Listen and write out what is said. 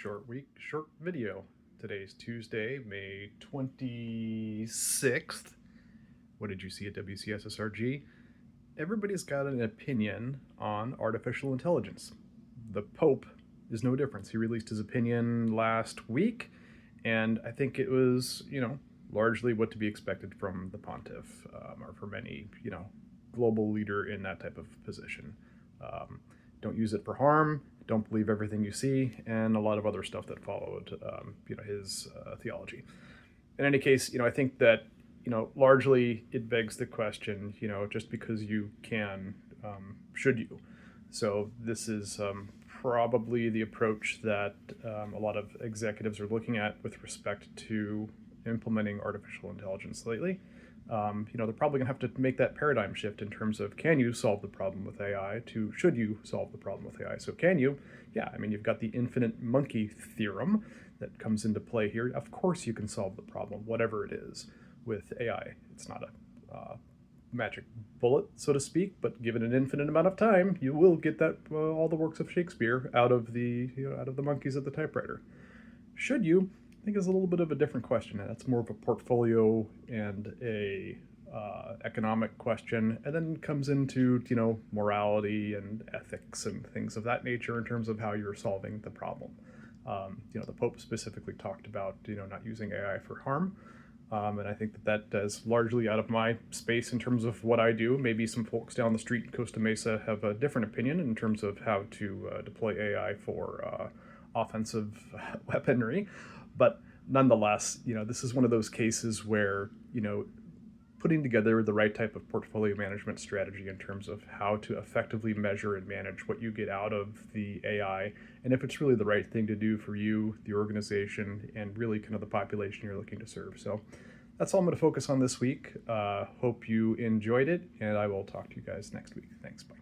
short week, short video. Today's Tuesday, May 26th. What did you see at WCSSRG? Everybody's got an opinion on artificial intelligence. The Pope is no different. He released his opinion last week, and I think it was, largely what to be expected from the pontiff, or from any, global leader in that type of position. Don't use it for harm, don't believe everything you see, and a lot of other stuff that followed, his theology. In any case, I think that, largely it begs the question, just because you can, should you? So this is probably the approach that a lot of executives are looking at with respect to implementing artificial intelligence lately. They're probably going to have to make that paradigm shift in terms of, can you solve the problem with AI, to should you solve the problem with AI? So can you? Yeah, you've got the infinite monkey theorem that comes into play here. Of course you can solve the problem, whatever it is, with AI. It's not a magic bullet, so to speak, but given an infinite amount of time, you will get that all the works of Shakespeare out of the monkeys at the typewriter. Should you? I think is a little bit of a different question. That's more of a portfolio and a economic question, and then comes into morality and ethics and things of that nature in terms of how you're solving the problem. The Pope specifically talked about not using AI for harm, and I think that is largely out of my space in terms of what I do. Maybe some folks down the street in Costa Mesa have a different opinion in terms of how to deploy AI for offensive weaponry. But nonetheless, this is one of those cases where, putting together the right type of portfolio management strategy in terms of how to effectively measure and manage what you get out of the AI, and if it's really the right thing to do for you, the organization, and really kind of the population you're looking to serve. So that's all I'm going to focus on this week. Hope you enjoyed it, and I will talk to you guys next week. Thanks. Bye.